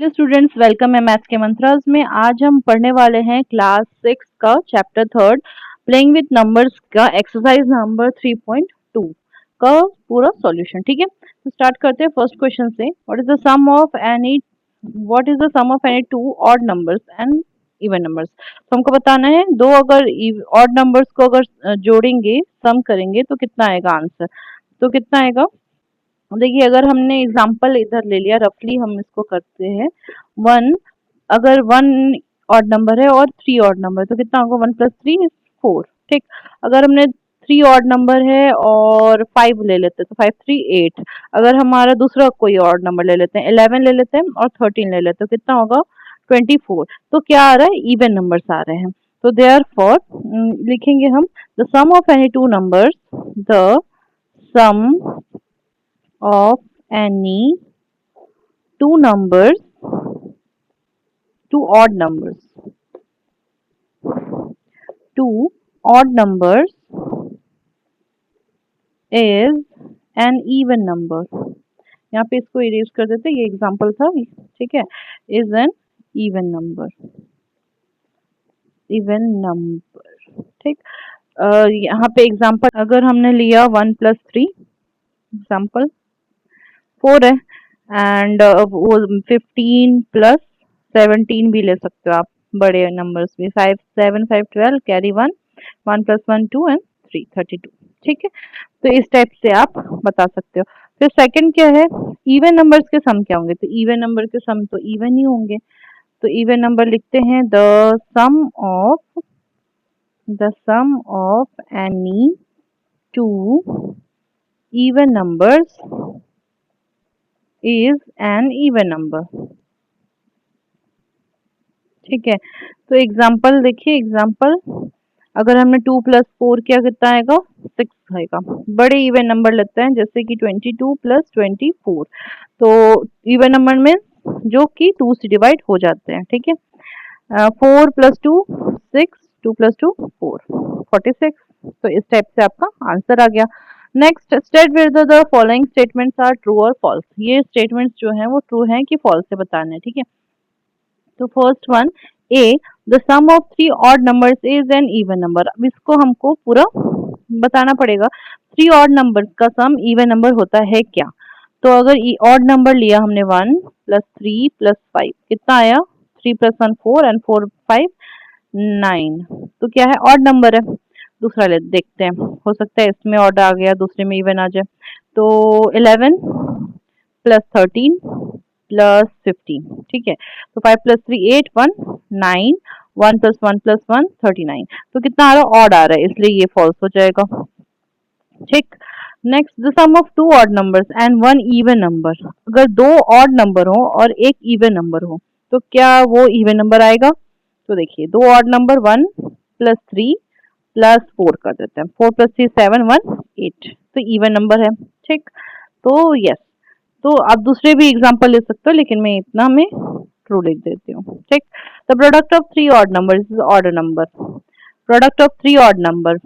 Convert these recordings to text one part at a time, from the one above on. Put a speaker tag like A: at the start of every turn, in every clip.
A: Hello students, welcome है maths के मंत्रास में। आज हम पढ़ने वाले हैं क्लास 6 का चैप्टर 3 प्लेइंग विद नंबर्स का एक्सरसाइज नंबर 3.2 का पूरा सॉल्यूशन। ठीक है, तो स्टार्ट करते हैं फर्स्ट क्वेश्चन से। What is the sum of any two odd numbers and even numbers. तो हमको बताना है दो अगर ऑड नंबर्स को अगर जोड़ेंगे, सम करेंगे तो कितना आएगा आंसर। तो कितना आएगा, देखिए अगर हमने एग्जांपल इधर ले लिया, रफली हम इसको करते हैं। वन, अगर वन ऑड नंबर है और थ्री ऑड नंबर, तो कितना होगा, one plus three is four. ठीक, अगर हमने थ्री ऑड नंबर है और फाइव ले लेते हैं तो फाइव थ्री एट। अगर हमारा दूसरा कोई ऑड नंबर ले लेते हैं, 11 ले लेते हैं और 13 ले लेते हैं, तो कितना होगा, 24। तो क्या आ रहा है, इवन नंबर्स आ रहे हैं। तो देयरफॉर लिखेंगे हम the sum of any two numbers, the sum of any two numbers, two odd numbers, two odd numbers is an even number। यहाँ पे इसको इरेज कर देते, ये एग्जांपल था, ठीक है। Is an even number, even number. ठीक, यहाँ पे एग्जांपल अगर हमने लिया one plus three, example four है, एंड वो 15 प्लस 17 भी ले सकते हो आप, बड़े नंबर्स भी, 5 7 5 12 कैरी 1, 1 प्लस 1 2 एंड 3 32। ठीक है, तो इस टाइप से आप बता सकते हो। फिर सेकंड क्या है, इवन नंबर्स के सम क्या होंगे। तो इवन नंबर के सम तो इवन ही होंगे। तो इवन नंबर लिखते हैं the sum of any two even numbers is an even number. ठीक है, तो एग्जाम्पल देखिए, एग्जाम्पल अगर हमने टू प्लस फोर किया कितना आएगा, सिक्स आएगा। बड़े इवन नंबर लेते हैं जैसे कि 22 प्लस 24। तो इवन नंबर में जो कि टू से डिवाइड हो जाते हैं। ठीक है, four plus two six, two plus two four, 46। तो इस टाइप से आपका आंसर आ गया। Next, state whether the following statements are true और फॉल्स। ये स्टेटमेंट्स जो हैं वो ट्रू हैं कि फॉल्स है बताने। ठीक है, तो first one, a the sum of three odd numbers is an even number. अब इसको हमको पूरा बताना पड़ेगा, थ्री ऑड नंबर्स का सम इवन नंबर होता है क्या। तो अगर ऑड नंबर लिया हमने, one plus three plus five, कितना आया, three plus one four and four five nine. तो क्या है, ऑड नंबर है। दूसरा ले देखते हैं, हो सकता है इसमें ऑड आ गया, दूसरे में इवन आ जाए। तो 11 प्लस 13 प्लस 15। ठीक है, तो 5 प्लस 3 8 1 9, 1 प्लस 1 39। तो कितना आ रहा है, ऑड आ रहा है, इसलिए ये फॉल्स हो जाएगा। ठीक, next, the sum of two odd numbers and one even number. अगर दो ऑड नंबर हो और एक इवन नंबर हो तो क्या वो इवन नंबर आएगा। तो देखिए, दो odd number, one plus three plus four कर देते हैं, four plus three seven, one eight, तो इवन नंबर है। ठीक, तो यस, तो आप दूसरे भी एग्जांपल ले सकते हो, लेकिन मैं इतना में ट्रू लिख देती हूँ। ठीक, the product of three odd number is odd number. Product of three odd number,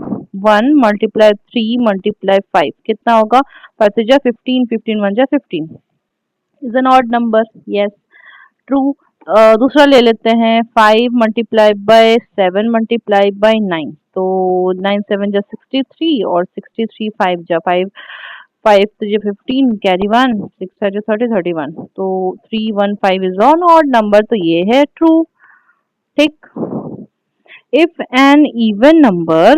A: one multiply three multiply five, कितना होगा, फाइव से जा 15, 15 वन जा 15, is an odd number. Yes, true. दूसरा ले लेते हैं, five multiply by seven multiply by nine. तो नाइन सेवन जा 63 और 63 फाइव जा फाइव, फाइव तो जो 15 कैरी वन, सिक्स है जो 30 31। तो 315 इज ऑन ऑड नंबर, तो ये है ट्रू। ठीक, if an even number,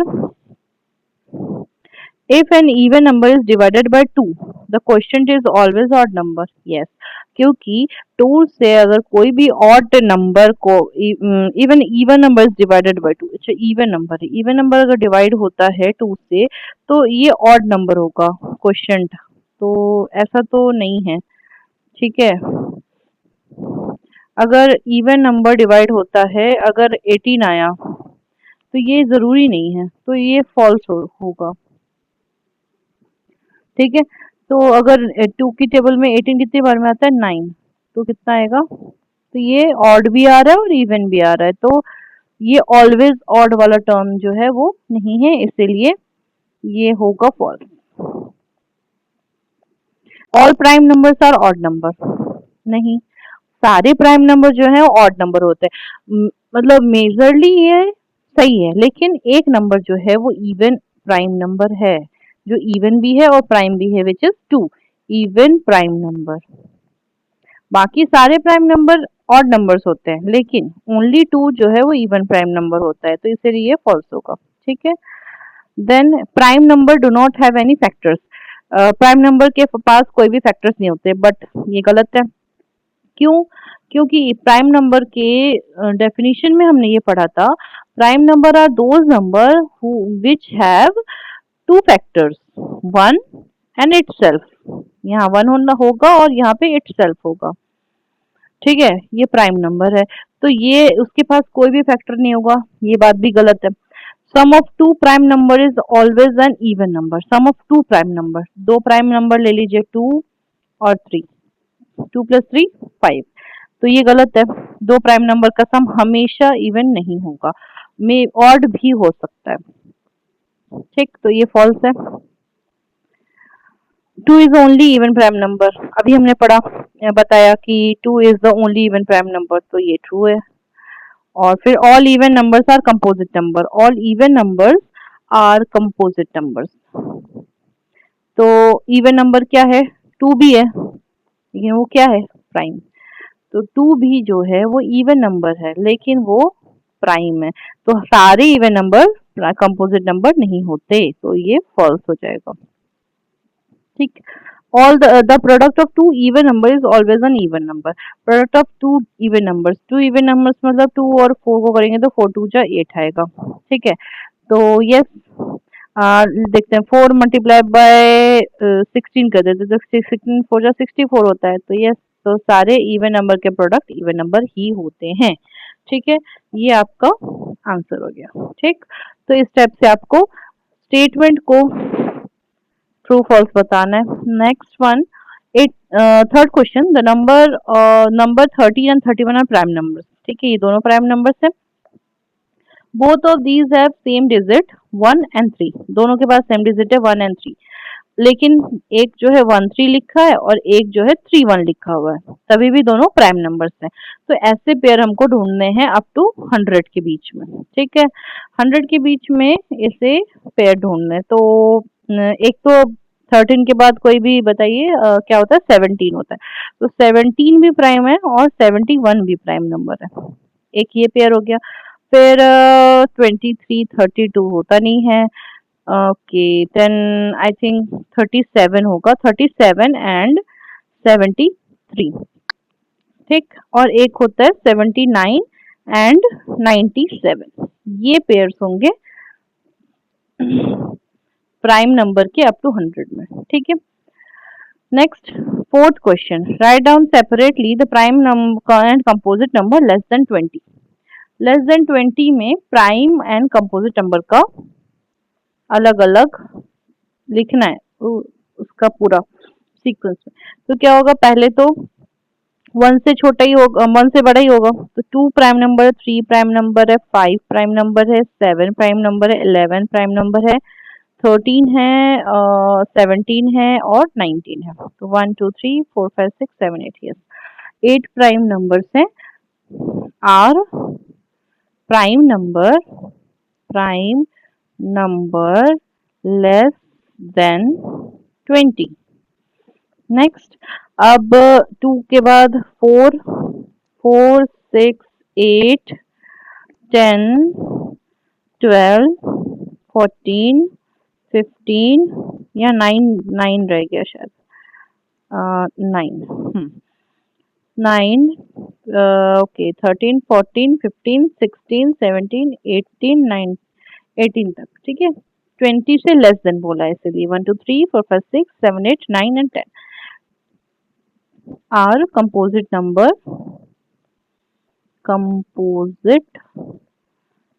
A: if an even number is divided by 2, the quotient is always odd number। yes, क्योंकि 2 से अगर कोई भी odd नंबर को, even even number is divided by 2, अच्छा इवन नंबर है, इवन नंबर अगर डिवाइड होता है 2 से तो ये odd नंबर होगा क्वोशिएंट। तो ऐसा तो नहीं है। ठीक है, अगर इवन नंबर डिवाइड होता है, अगर 18 आया तो ये जरूरी नहीं है, तो ये फॉल्स होगा। ठीक है, तो अगर टू की टेबल में 18 कितनी बार में आता है, 9, तो कितना आएगा, तो ये ऑड भी आ रहा है और इवन भी आ रहा है, तो ये ऑलवेज ऑड वाला टर्म जो है वो नहीं है, इसीलिए ये होगा false. All prime numbers are odd number, नहीं, सारे प्राइम नंबर जो है ऑड नंबर होते हैं। मतलब मेजरली ये सही है, लेकिन एक नंबर जो है वो इवन प्राइम नंबर है, जो इवन भी है और प्राइम भी है, which is 2, even prime number. बाकी सारे प्राइम नंबर ऑड नंबर्स होते हैं, लेकिन ओनली 2 जो है वो इवन प्राइम नंबर होता है, तो इसलिए ये फॉल्स होगा। ठीक है। Then prime number do not have any factors. Prime number के पास कोई भी फैक्टर्स नहीं होते, बट ये गलत है। क्यों? क्योंकि प्राइम नंबर के डेफिनेशन में हमने ये पढ़ा था, prime number are those number which have two factors, one and itself. यहाँ वन होना होगा और यहाँ पे इटसेल्फ होगा। ठीक है, ये प्राइम नंबर है, तो ये उसके पास कोई भी फैक्टर नहीं होगा, ये बात भी गलत है। Sum of two prime number is always an even number. Sum of two prime number, दो प्राइम नंबर ले लीजिए, 2 और 3, 2 + 3 5, तो ये गलत है। दो प्राइम नंबर का सम हमेशा इवन नहीं होगा, में ऑड भी हो सकता है। ठीक, तो ये फॉल्स है। 2 is only even prime number, अभी हमने पढ़ा बताया कि 2 is the only even prime number, तो ये ट्रू है। और फिर all even numbers are composite number, all even numbers are composite numbers. तो इवन नंबर क्या है? 2 भी है, लेकिन वो क्या है? प्राइम। तो 2 भी जो है वो इवन नंबर है, लेकिन वो प्राइम है। तो सारे इवन नंबर कंपोजिट नंबर नहीं होते, तो ये फॉल्स हो जाएगा। ठीक। All the product of two even number is always an even number. Product of two even numbers, two even numbers मतलब 2 और 4 को करेंगे तो 4 2 जा 8 आएगा। ठीक है, तो यस देखते हैं, 4 मल्टीप्लाई बाय 16 कर देते तो 16 4 जा 64 होता है, तो यस, तो सारे इवन नंबर के प्रोडक्ट इवन नंबर ही होते हैं। ठीक है, ये आपका आंसर हो गया। ठीक, तो इस टाइप से आपको स्टेटमेंट को ट्रू फॉल्स बताना है। Next one, at third question, the number 30 and 31 are prime numbers. ठीक है, ये दोनों प्राइम नंबर्स हैं। Both of these have same digit 1 and 3, दोनों के पास सेम डिजिट है 1 एंड 3, लेकिन एक जो है 1 3 लिखा है और एक जो है 3 1 लिखा हुआ है, तभी भी दोनों प्राइम नंबर्स हैं। तो ऐसे पेयर हमको ढूंढने हैं अप टू 100 के बीच में। ठीक है, 100 के बीच में ऐसे पेयर ढूंढने, तो एक तो 13 के बाद कोई भी बताइए क्या होता है? 17 होता है, तो 17 भी प्राइम है और 71 भी प्राइम नंबर है। एक ये पेयर हो गया। फिर 23 32 होता नहीं है। ओके, देन आई थिंक 37 होगा, 37 एंड 73। ठीक, और एक होता है 79 एंड 97। ये पेयर्स होंगे प्राइम नंबर के अप टू 100 में। ठीक है, next fourth question, write down separately the prime number and composite number less than 20। Less than 20 में प्राइम एंड कंपोजिट नंबर का अलग अलग लिखना है, उसका पूरा सीक्वेंस में। तो क्या होगा? पहले तो 1 से छोटा ही होगा, 1 से बड़ा ही होगा, तो 2 प्राइम नंबर है, 3 प्राइम नंबर है, 5 प्राइम नंबर है, 7 प्राइम नंबर है, 11 प्राइम नंबर है, 13 है, 17 है और 19 है। तो 1 2 3 4 5 6 7 8, यस, 8 प्राइम नंबर्स हैं। Are prime number less than 20। नेक्स्ट, अब 2 के बाद 4 4 6 8 10 12 14 15 या 9 रह गया शायद, 9 9 ओके 13 14 15 16 17 18 9 18 तक। ठीक है, 20 से लेस देन बोला है, इसलिए 1 2 3 4 5 6 7 8 9 and 10 are composite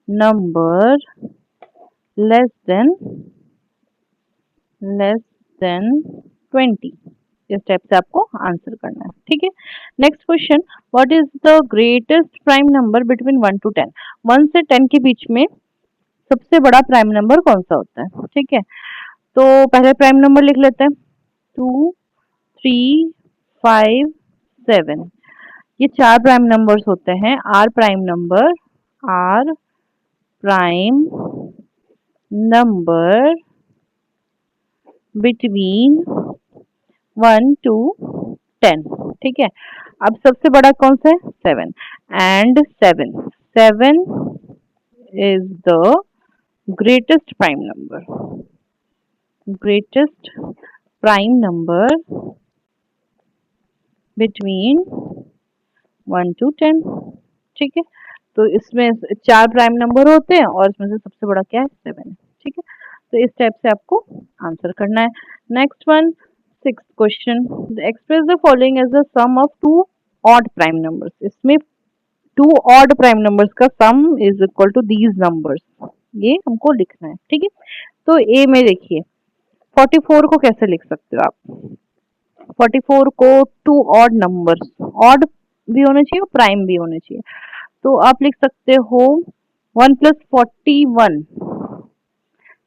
A: number less than 20। इस टाइप से आपको आंसर करना है। ठीक है, next question, what is the greatest prime number between 1 to 10। 1 से 10 के बीच में सबसे बड़ा प्राइम नंबर कौन सा होता है? ठीक है, तो पहले प्राइम नंबर लिख लेते हैं, 2 3 5 7। ये 4 प्राइम नंबर्स होते हैं। Are prime number, are prime number between 1 to 10। ठीक है, अब सबसे बड़ा कौन सा है? 7। And 7, 7 is the greatest prime number, greatest prime number between 1 to 10। ठीक है, तो इसमें 4 प्राइम नंबर होते हैं और इसमें से सबसे बड़ा क्या है? 7 है। ठीक है, तो इस टाइप से आपको आंसर करना है। Next one, sixth question, express the following as the sum of two odd prime numbers. इसमें टू ऑड प्राइम नंबर्स का sum is equal to these numbers, ये हमको लिखना है। ठीक है, तो ए में देखिए 44 को कैसे लिख सकते हो आप? 44 को टू ऑड नंबर्स, ऑड भी होने चाहिए और प्राइम भी होने चाहिए, तो आप लिख सकते हो 1 प्लस 41,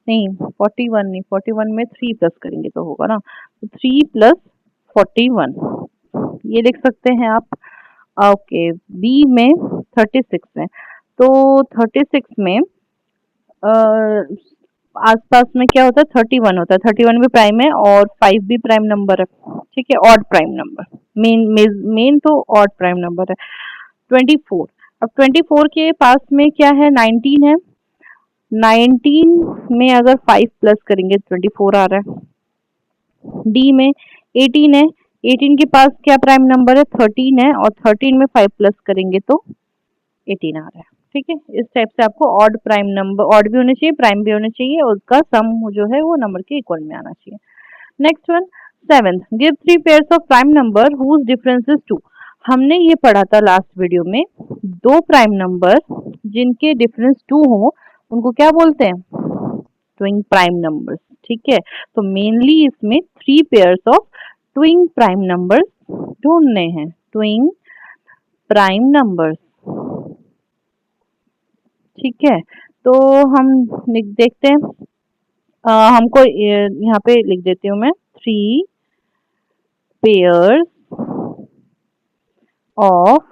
A: नहीं 41 नहीं, 41 में 3 प्लस करेंगे तो होगा ना, तो 3 प्लस 41 ये लिख सकते हैं आप। ओके, बी में 36 है, तो 36 में आसपास में क्या होता है? 31 होता है, 31 भी प्राइम है और 5 भी प्राइम नंबर है। ठीक है, odd prime number, main main तो ऑड प्राइम नंबर है। 24, अब 24 के पास में क्या है? 19 है, 19 में अगर 5 प्लस करेंगे 24 आ रहा है। डी में 18 है, 18 के पास क्या प्राइम नंबर है? 13 है, और 13 में 5 प्लस करेंगे तो 18 आ रहा है। ठीक है, इस टाइप से आपको ऑड प्राइम नंबर, ऑड भी होने चाहिए, प्राइम भी होने चाहिए, और उसका सम जो है वो नंबर के इक्वल में आना चाहिए। Next one, seventh, give 3 pairs of prime number whose difference is 2। हमने ये पढ़ा था लास्ट वीडियो में, दो प्राइम नंबर जिनके डिफरेंस 2 हो उनको क्या बोलते हैं? Twin prime numbers. ठीक है, तो मेनली इसमें 3 pairs of twin prime numbers ढूंढने हैं, ट्विन प्राइम नंबर्स। ठीक है, तो हम लिख देखते हैं, हमको यहाँ पे लिख देती हूँ मैं 3 pairs of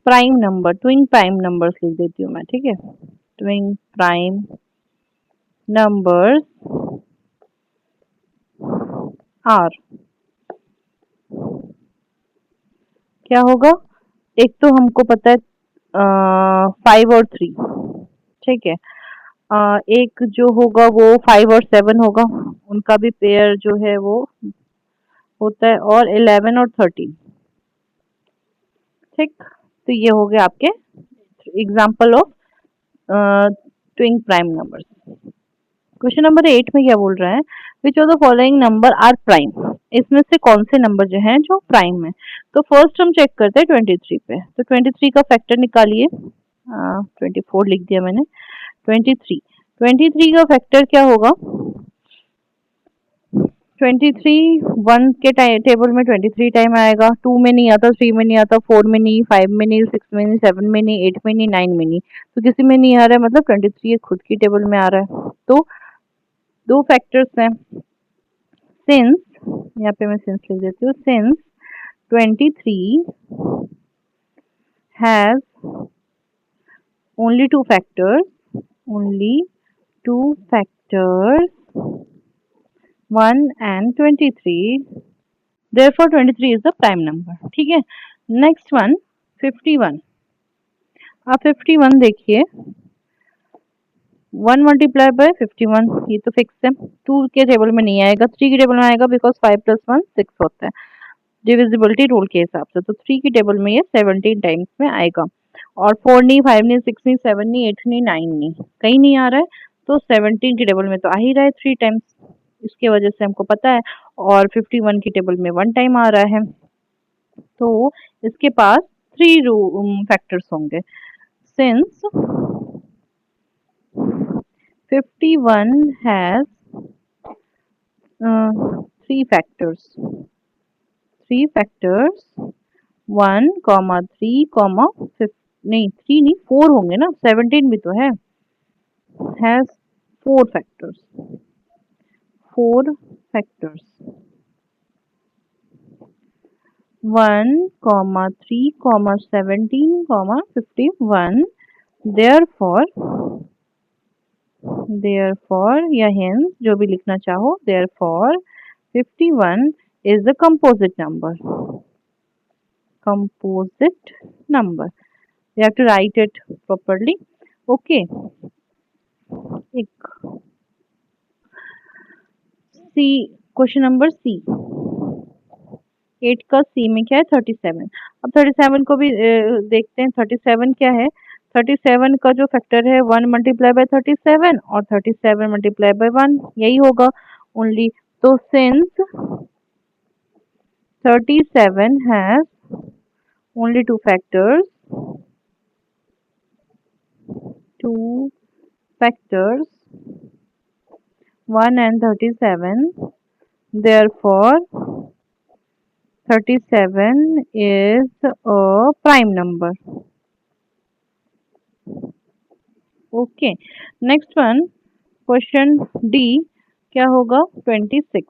A: prime number, twin prime numbers लिख देती हूँ मैं। ठीक है, ट्विन प्राइम नंबर्स आर, क्या होगा? एक तो हमको पता है 5 और 3। ठीक है, एक जो होगा वो 5 और 7 होगा, उनका भी पेयर जो है वो होता है, और 11 और 13। ठीक, तो ये हो गया आपके example of twin prime numbers. Question number 8 में क्या बोल रहा है? Which of the following number are prime. इसमें से कौन से नंबर जो हैं जो प्राइम है? तो फर्स्ट हम चेक करते हैं 23 पे, तो 23 का फैक्टर निकालिए। 24 लिख दिया मैंने, 23, 23 का फैक्टर क्या होगा? 23 1 के टेबल में 23 टाइम आएगा, 2 में नहीं आता, 3 में नहीं आता, 4 में नहीं, 5 में नहीं, 6 में नहीं, 7 में नहीं, 8 में नहीं, 9 में नहीं, तो किसी में नहीं आ रहा है, मतलब 23 खुद की टेबल में आ रहा है। तो दो फैक्टर्स हैं, सिंस, यहाँ पे मैं सिंस लिख देती हूँ, since 23 has only two factors, only two factors 1 and 23, therefore 23 is the prime number। ठीक है, नेक्स्ट वन 51। आप 51 देखिए, 1 मल्टीप्लाई बाय 51, ये तो फिक्स है, 2 के टेबल में नहीं आएगा, 3 के टेबल में आएगा, बिकॉज 5 प्लस 1 6 होता है डिविजिबिलिटी रूल के हिसाब से, तो 3 की टेबल में ये 17 टाइम्स में आएगा, और 4 नहीं, 5 नहीं, 6 नहीं, 7 नहीं, 8 नहीं, 9 नहीं, कहीं नहीं आ रहा है, तो 17 की टेबल में तो आ ही रहा है 3 टाइम्स, इसके वजह से हमको पता है, और 51 की टेबल में 1 टाइम आ रहा है, तो इसके पास 3 फैक्टर्स होंगे। Since 51 has 3 factors, 1 comma 3 comma नहीं 3 नहीं 4 होंगे ना, 17 भी तो है, हैज 4 फैक्टर्स, 4 फैक्टर्स। 1,3,17,51. Therefore या hence जो भी लिखना चाहो, therefore 51 is the composite number. You have to write it properly. Okay. एक C, क्वेश्चन नंबर C, 8 का C में क्या है 37। अब 37 को भी देखते हैं। 37 क्या है, 37 का जो फैक्टर है 1 मल्टीप्लाई बाय 37 और 37 मल्टीप्लाई बाय 1 यही होगा ओनली। तो since 37 has only two factors, 1 and 37, therefore 37 is a prime number. Okay, next one, question D क्या होगा 26।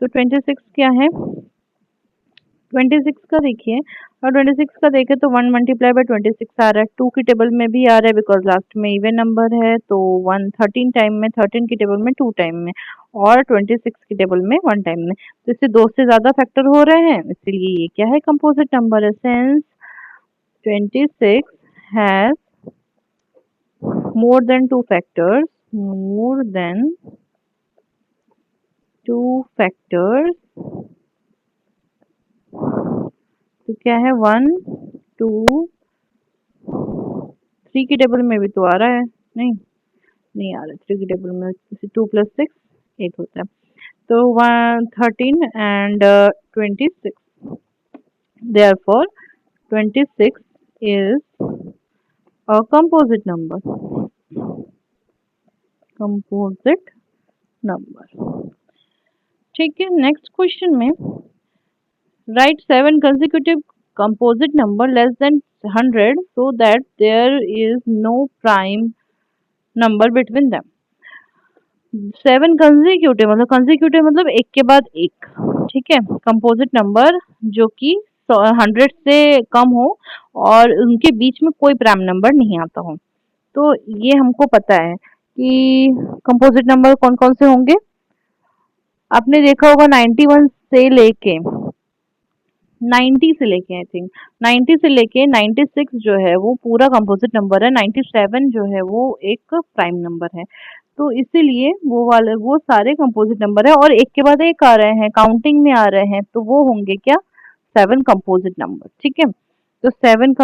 A: तो 26 क्या है, 26 का देखिए, और 26 का देखें तो 1 मल्टीप्लाई बाय 26 आ रहा है, 2 की टेबल में भी आ रहा है बिकॉज लास्ट में इवन नंबर है, तो 1 13 टाइम में, 13 की टेबल में 2 टाइम में, और 26 की टेबल में 1 टाइम में। तो इससे 2 से ज्यादा फैक्टर हो रहे हैं, इसलिए ये क्या है, कंपोजिट नंबर है। Since 26 has more than 2 factors, तो क्या है 1 2 3 की टेबल में भी तो आ रहा है, नहीं आ रहा है 3 की टेबल में, 2 प्लस 6 8 होता है, तो 13 and 26, therefore 26 is a composite number. ठीक है, नेक्स्ट क्वेश्चन में write 7 consecutive composite number less than 100 so that there is no prime number between them. 7 consecutive मतलब एक के बाद एक, ठीक है, कंपोजिट नंबर जो कि 100 से कम हो और उनके बीच में कोई प्राइम नंबर नहीं आता हो। तो ये हमको पता है कि कंपोजिट नंबर कौन कौन से होंगे। आपने देखा होगा 91 से लेके 90 से लेके आई थिंक 90 से लेके 96 जो है वो पूरा कंपोजिट नंबर है, 97 जो है वो एक प्राइम नंबर है। तो इसीलिए वो सारे कंपोजिट नंबर है और एक के बाद एक आ रहे हैं, काउंटिंग में आ रहे हैं, तो वो होंगे क्या, 7 कंपोजिट नंबर। ठीक है, तो 7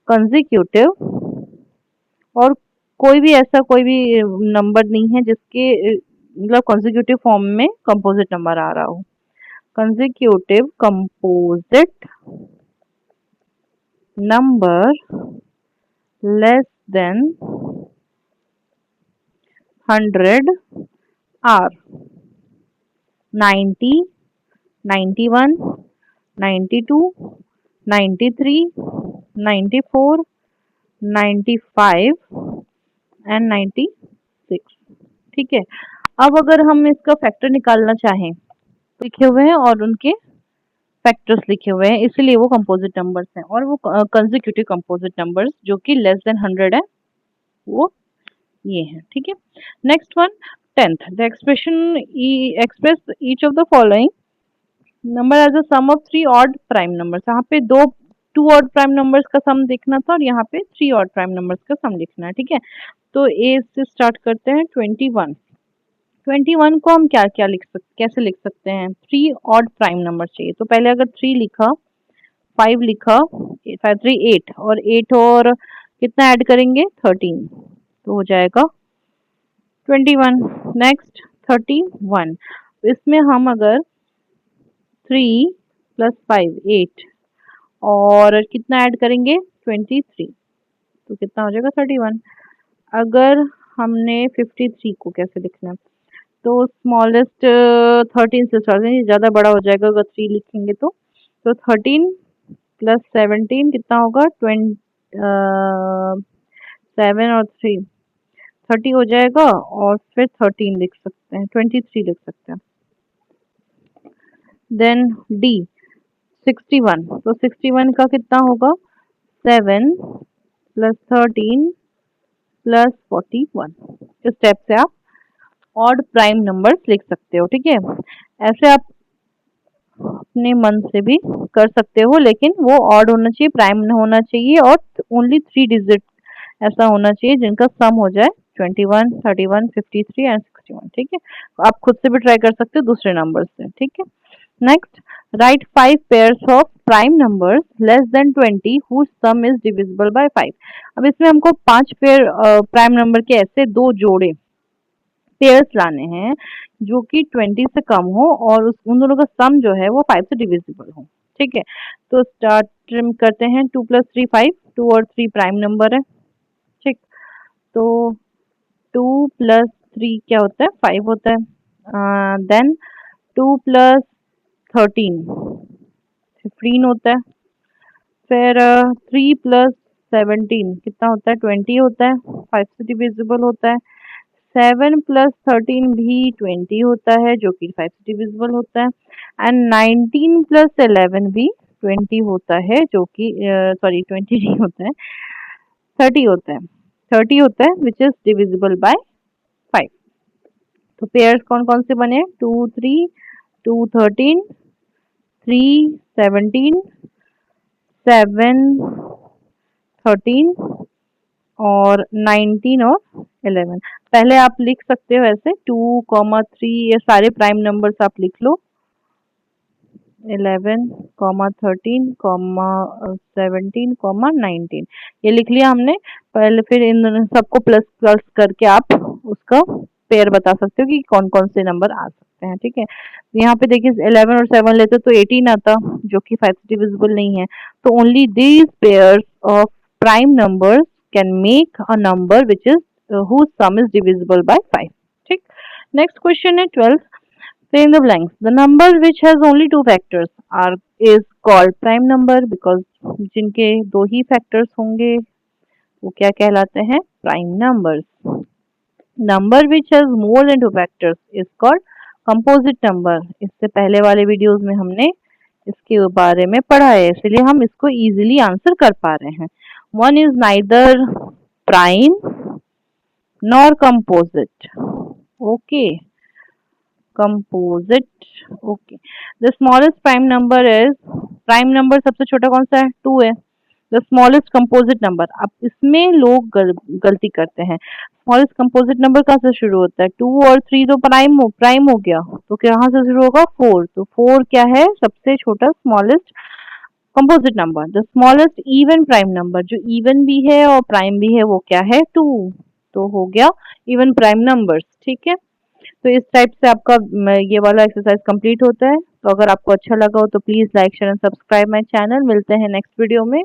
A: कंसेक्यूटिव और कोई भी ऐसा कोई भी नंबर नहीं है जिसके मतलब कंसेक्यूटिव फॉर्म में कंपोजिट नंबर आ रहा हो। consecutive composite number less than 100 are 90, 91, 92, 93, 94, 95 and 96। ठीक है, अब अगर हम इसका फैक्टर निकालना चाहें लिखे हुए हैं और उनके फैक्टर्स लिखे हुए हैं, इसलिए वो कंपोजिट नंबर्स हैं और वो कंसेक्यूटिव कंपोजिट नंबर्स जो कि लेस देन 100 है वो ये है। ठीक है, next one 10th, the expression express each of the following number as a sum of 3 odd prime numbers. यहाँ पे 2 ऑड प्राइम नंबर्स का सम देखना था और यहाँ पे 3 ऑड प्राइम नंबर्स का सम लिखना है। ठीक है, तो ए से स्टार्ट करते हैं 21 को हम क्या क्या कैसे लिख सकते हैं, 3 ऑड प्राइम नंबर चाहिए, तो पहले अगर 3 लिखा, 5 लिखा, 5 3 8 और 8 और कितना ऐड करेंगे 13, तो हो जाएगा 21। नेक्स्ट 31, इसमें हम अगर 3 प्लस 5 8 और कितना ऐड करेंगे 23, तो कितना हो जाएगा 31। अगर हमने 53 को कैसे लिखना है, तो स्मॉलेस्ट 13 से स्टार्ट करेंगे, ज़्यादा बड़ा हो जाएगा अगर 3 लिखेंगे तो 13 प्लस 17 कितना होगा 7 और 3 30 हो जाएगा और फिर 13 लिख सकते हैं, 23 लिख सकते हैं। देन डी 61, तो 61 का कितना होगा 7 प्लस 13 प्लस 41। इस स्टेप से आप ऑड प्राइम नंबर्स लिख सकते हो, ठीक है। ऐसे आप अपने मन से भी कर सकते हो, लेकिन वो ऑड होना चाहिए, प्राइम होना चाहिए और ओनली 3 डिजिट ऐसा होना चाहिए जिनका सम हो जाए 21, 31, 53 एंड 61, ठीक है। आप खुद से भी ट्राई कर सकते हो दूसरे नंबर से, ठीक है। Next, right 5 pairs of prime numbers less than 20 whose sum is divisible by 5। अब इसमें हमको 5 पेयर प्राइम नंबर के ऐसे दो जोड़े पेयर्स लाने हैं जो कि 20 से कम हो और उन दोनों का सम जो है वो 5 से डिविजिबल हो, ठीक है। तो स्टार्ट करते हैं, 2 प्लस 3 5, 2 और 3 प्राइम नंबर है, ठीक। तो 2 प्लस 3 क्या होता है 5 होता है। देन 2 प्लस 13 15 होता है। फिर 3 प्लस 17 कितना होता है 20 होता है, 5 से डिविजिबल होता है। 7 प्लस 13 भी 20 होता है जो कि 5 से डिविजिबल होता है। एंड 19 प्लस 11 भी 20 होता है जो कि सॉरी 20 नहीं होता है, 30 होता है, 30 होता है विच इज डिविजिबल बाय 5। तो पेयर्स कौन कौन से बने 2 3, 2 13, 3 17, 7 13 और 19 और 11। पहले आप लिख सकते हो ऐसे 2, 3, ये सारे प्राइम नंबर्स आप लिख लो, 11, 13, 17, 19 ये लिख लिया हमने पहले। फिर इन दोनों सबको प्लस प्लस करके आप उसका पेयर बता सकते हो कि कौन कौन से नंबर आ सकते हैं, ठीक है। यहाँ पे देखिए 11 और 7 लेते तो 18 आता जो कि 5 से डिविजिबल नहीं है। तो only these pairs of prime numbers can make a number which is whose sum is divisible by 5, ठीक। नेक्स्ट क्वेश्चन है 12, fill in the blanks. The number which has only two factors are is called prime number because जिनके दो ही factors होंगे वो क्या कहलाते हैं prime numbers. Number which has more than two factors is called composite number. इससे पहले वाले वीडियोस में हमने इसके बारे में पढ़ा है, इसलिए हम इसको इजीली आंसर कर पा रहे हैं। One is neither prime nor composite, okay composite, okay. The smallest prime number is, prime number सबसे छोटा कौन सा है 2 है। द स्मॉलेस्ट कंपोजिट नंबर, अब इसमें लोग गलती करते हैं। स्मॉलेस्ट कंपोजिट नंबर कहाँ से शुरू होता है 2 और 3 तो प्राइम हो गया, तो कहाँ से शुरू होगा 4, तो 4 क्या है सबसे छोटा smallest composite number. The smallest even prime number, जो इवन भी है और प्राइम भी है वो क्या है 2, तो हो गया इवन प्राइम नंबर्स, ठीक है। तो इस टाइप से आपका ये वाला एक्सरसाइज कंप्लीट होता है। तो अगर आपको अच्छा लगा हो तो please like share and subscribe my channel. मिलते हैं नेक्स्ट वीडियो में।